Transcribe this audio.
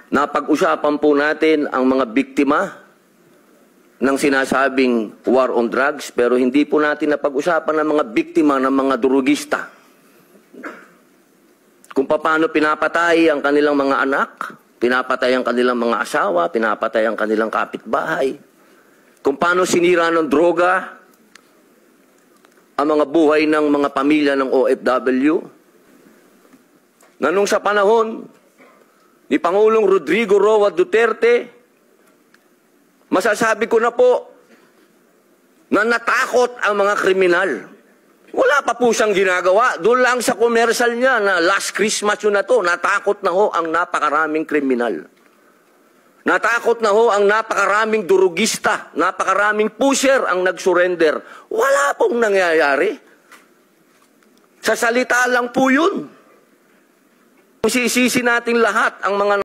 Napag-usapan po natin ang mga biktima ng sinasabing war on drugs, pero hindi po natin napag-usapan ang mga biktima ng mga durugista. Kung paano pinapatay ang kanilang mga anak, pinapatay ang kanilang mga asawa, pinapatay ang kanilang kapitbahay. Kung paano sinira ng droga ang mga buhay ng mga pamilya ng OFW. Na nung sa panahon ni Pangulong Rodrigo Roa Duterte, masasabi ko na po na natakot ang mga kriminal. Wala pa po siyang ginagawa. Doon lang sa commercial niya na last Christmas yun na to, natakot na ho ang napakaraming kriminal. Natakot na ho ang napakaraming durugista, napakaraming pusher ang nag-surrender. Wala pong nangyayari. Sa salita lang po yun. Sisisi natin lahat ang mga